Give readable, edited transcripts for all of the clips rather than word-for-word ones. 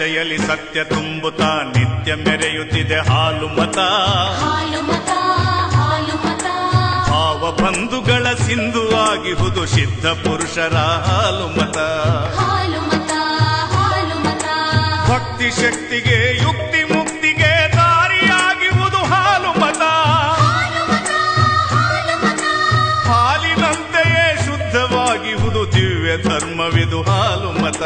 ಎದೆಯಲಿ ಸತ್ಯ ತುಂಬುತ್ತಾ ನಿತ್ಯ ಮೆರೆಯುತ್ತಿದೆ ಹಾಲು ಮತ. ಭಾವ ಬಂಧುಗಳ ಸಿಂಧು ಆಗಿಹುದು ಸಿದ್ಧ ಪುರುಷರ ಹಾಲು ಮತ. ಭಕ್ತಿ ಶಕ್ತಿಗೆ ಯುಕ್ತಿ ಮುಕ್ತಿಗೆ ದಾರಿಯಾಗಿರುವುದು ಹಾಲು ಮತ. ಹಾಲಿನಂತೆಯೇ ಶುದ್ಧವಾಗಿರುವುದು ದಿವ್ಯ ಧರ್ಮವಿದು ಹಾಲು ಮತ.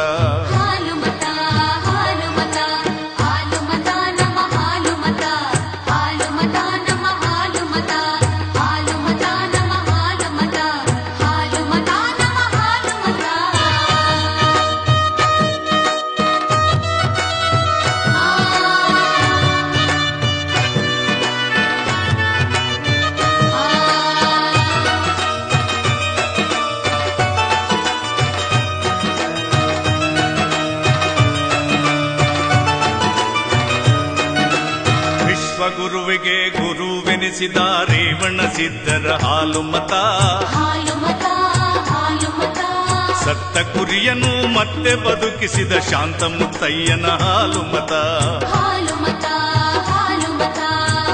ಗುರುವಿಗೆ ಗುರುವೆನಿಸಿದ ರೇವಣ ಸಿದ್ಧರ ಹಾಲು ಮತ. ಸತ್ತ ಕುರಿಯನ್ನು ಮತ್ತೆ ಬದುಕಿಸಿದ ಶಾಂತ ಮುತ್ತಯ್ಯನ ಹಾಲು ಮತ.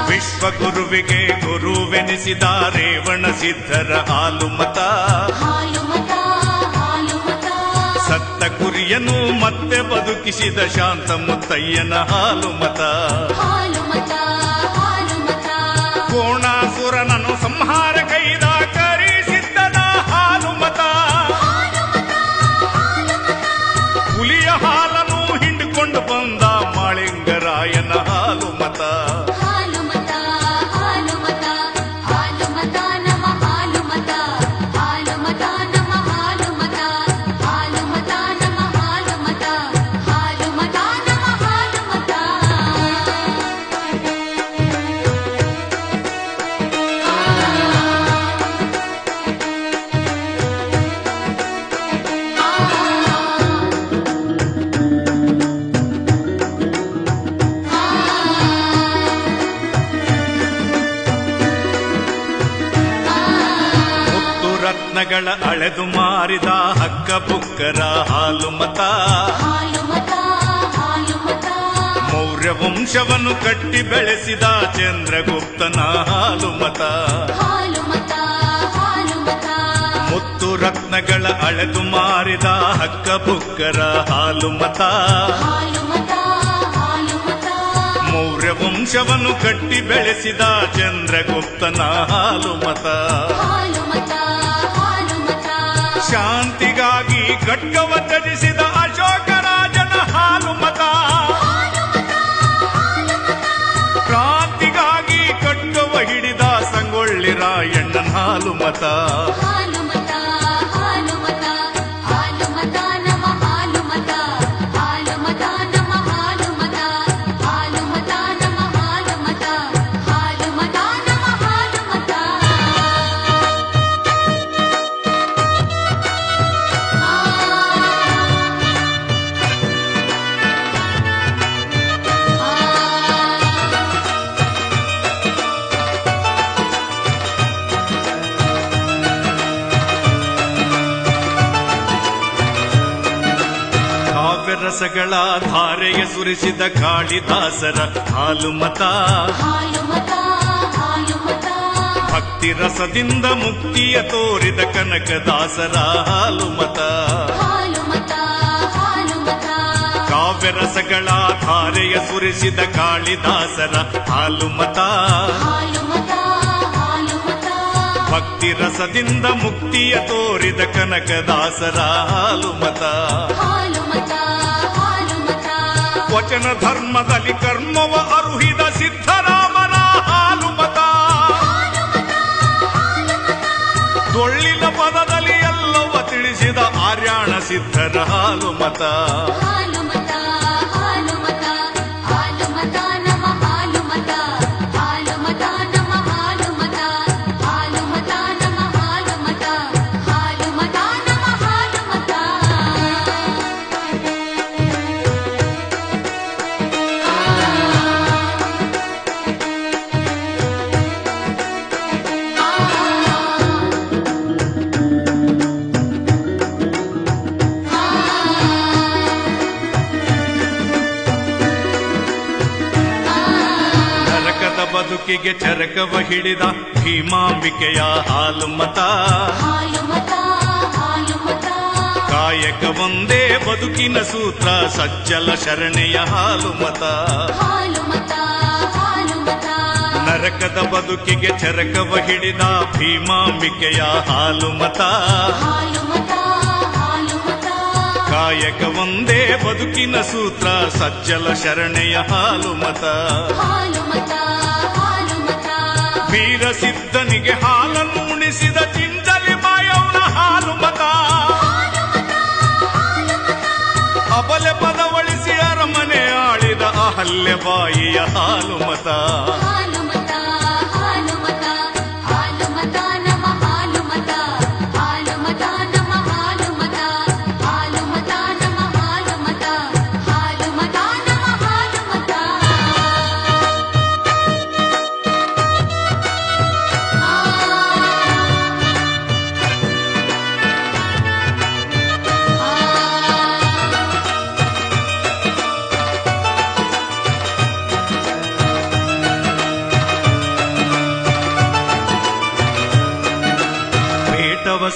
ವಿಶ್ವಗುರುವಿಗೆ ಗುರುವೆನಿಸಿದ ರೇವಣ ಸಿದ್ಧರ ಹಾಲು ಮತ. ಸತ್ತ ಕುರಿಯನ್ನು ಮತ್ತೆ ಬದುಕಿಸಿದ ಶಾಂತ ಮುತ್ತಯ್ಯನ ಹಾಲು ಮತ. ಕೋಣಾಸುರನನ್ನು ಸಂಹಾರ ಕೈದ ಕರಿಸಿದ್ದನ ಹಾಲು ಮತ. ಹುಲಿಯ ಹಾಲನ್ನು ಹಿಂಡಿಕೊಂಡು ಬಂದ ಮಾಳಿಂಗರಾಯನ ಹಾಲು ಮತ. ರತ್ನಗಳ ಅಳೆದು ಮಾರಿದ ಹಕ್ಕ ಬುಕ್ಕರ ಹಾಲು ಮತ. ಮೌರ್ಯ ವಂಶವನ್ನು ಕಟ್ಟಿ ಬೆಳೆಸಿದ ಚಂದ್ರಗುಪ್ತನ ಹಾಲು ಮತ. ಮುತ್ತು ರತ್ನಗಳ ಅಳೆದು ಮಾರಿದ ಹಕ್ಕ ಬುಕ್ಕರ ಹಾಲು ಮತ. ಮೌರ್ಯ ವಂಶವನ್ನು ಕಟ್ಟಿ ಬೆಳೆಸಿದ ಚಂದ್ರಗುಪ್ತನ ಹಾಲು ಮತ. ಶಾಂತಿಗಾಗಿ ಖಡ್ಗವ ತ್ಯಜಿಸಿದ ಅಶೋಕರಾಜನ ಹಾಲು ಮತ. ಕ್ರಾಂತಿಗಾಗಿ ಖಡ್ಗವ ಹಿಡಿದ ಸಂಗೊಳ್ಳಿ ರಾಯಣ್ಣನ ಹಾಲು ಮತ. ರಸಗಳ ಧಾರೆಯ ಸುರಿಸಿದ ಕಾಳಿದಾಸರ ಹಾಲು ಮತ. ಭಕ್ತಿ ರಸದಿಂದ ಮುಕ್ತಿಯ ತೋರಿದ ಕನಕದಾಸರ ಹಾಲು ಮತ. ಕಾವ್ಯ ರಸಗಳ ಧಾರೆಯ ಸುರಿಸಿದ ಕಾಳಿದಾಸರ ಹಾಲು ಮತ. ಭಕ್ತಿ ರಸದಿಂದ ಮುಕ್ತಿಯ ತೋರಿದ ಕನಕದಾಸರ ಹಾಲು ಮತ. ವಚನ ಧರ್ಮದಲ್ಲಿ ಕರ್ಮವ ಅರುಹಿದ ಸಿದ್ಧರಾಮನ ಹಾಲು ಮತ. ಡೊಳ್ಳಿನ ಪದದಲ್ಲಿ ಎಲ್ಲವ ತಿಳಿಸಿದ ಆರ್ಯಾಣ ಸಿದ್ಧರ ಹಾಲು ಮತ. ಬದುಕಿಗೆ ಚರಕವ ಹಿಡಿದ ಭೀಮಾಂಬಿಕೆಯ ಹಾಲು ಮತ. ಕಾಯಕ ಒಂದೇ ಬದುಕಿನ ಸೂತ್ರ, ಸಜ್ಜಲ ಶರಣೆಯ ಹಾಲು ಮತ. ನರಕದ ಬದುಕಿಗೆ ಚರಕವ ಹಿಡಿದ ಭೀಮಾಂಬಿಕೆಯ ಹಾಲು ಮತ. ಕಾಯಕ ಒಂದೇ ಬದುಕಿನ ಸೂತ್ರ, ಸಜ್ಜಲ ಶರಣೆಯ ಹಾಲು ಮತ. ವೀರ ಸಿದ್ಧನಿಗೆ ಹಾಲನ್ನು ಉಣಿಸಿದ ಚಿಂಚಲಿ ಬಾಯವನ ಹಾಲು ಮತ. ಅಬಲೆ ಪದವಳಿಸಿ ಅರಮನೆ ಆಳಿದ ಅಹಲ್ಯ ಬಾಯಿಯ ಹಾಲು ಮತ.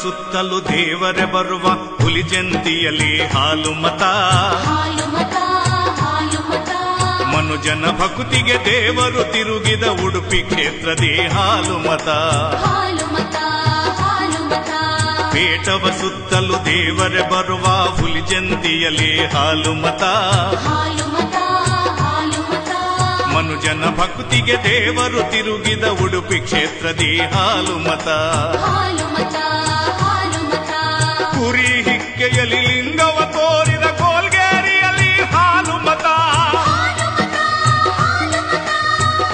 ಸುತ್ತಲೂ ದೇವರೇ ಬರುವ ಹುಲಿ ಜಂತಿಯಲ್ಲಿ ಹಾಲು ಮತ. ಮನುಜನ ಭಕ್ತಿಗೆ ದೇವರು ತಿರುಗಿದ ಉಡುಪಿ ಕ್ಷೇತ್ರದಿ ಹಾಲು ಮತ. ಪೇಟವ ಸುತ್ತಲೂ ದೇವರೇ ಬರುವ ಹುಲಿ ಜಂತಿಯಲ್ಲಿ ಹಾಲು ಮತ. ಮನುಜನ ಭಕ್ತಿಗೆ ದೇವರು ತಿರುಗಿದ ಉಡುಪಿ ಕ್ಷೇತ್ರದಿ ಹಾಲು ಮತ. ಕುರಿ ಹಿಕ್ಕೆಯಲ್ಲಿ ಲಿಂಗವ ತೋರಿದ ಗೋಲ್ಗೇರಿಯಲ್ಲಿ ಹಾಲು ಮತ.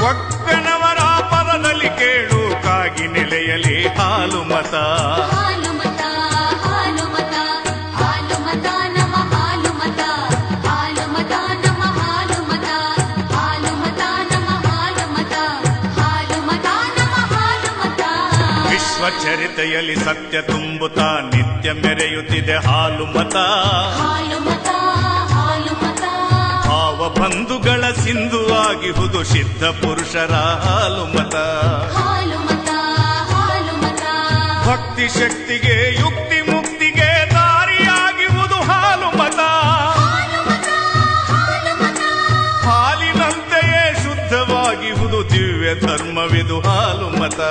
ಒಕ್ಕನವರ ಪರದಲ್ಲಿ ಕೇಳು ಕಾಗಿ ನೆಲೆಯಲ್ಲಿ ಹಾಲು ಮತ. ಚರಿತೆಯಲ್ಲಿ ಸತ್ಯ ತುಂಬುತ್ತಾ ನಿತ್ಯ ಮೆರೆಯುತ್ತಿದೆ ಹಾಲು ಮತ. ಭಾವ ಬಂಧುಗಳ ಸಿಂಧುವಾಗಿಹುದು ಸಿದ್ಧ ಪುರುಷರ ಹಾಲು ಮತ. ಭಕ್ತಿ ಶಕ್ತಿಗೆ ಯುಕ್ತಿ ಮುಕ್ತಿಗೆ ದಾರಿಯಾಗಿಹುದು ಹಾಲು ಮತ. ಹಾಲಿನಂತೆಯೇ ಶುದ್ಧವಾಗಿಹುದು ದಿವ್ಯ ಧರ್ಮವಿದು ಹಾಲು ಮತ.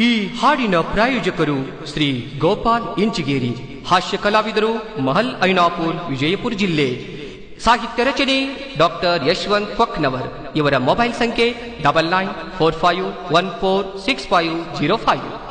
ಈ ಹಾಡಿನ ಪ್ರಾಯೋಜಕರು ಶ್ರೀ ಗೋಪಾಲ್ ಇಂಚಿಗೇರಿ, ಹಾಸ್ಯ ಕಲಾವಿದರು, ಮಹಲ್ ಐನಾಪುರ್, ವಿಜಯಪುರ ಜಿಲ್ಲೆ. ಸಾಹಿತ್ಯ ರಚನೆ ಡಾಕ್ಟರ್ ಯಶವಂತ್ ಪಕ್ನವರ್. ಇವರ ಮೊಬೈಲ್ ಸಂಖ್ಯೆ 9945146505.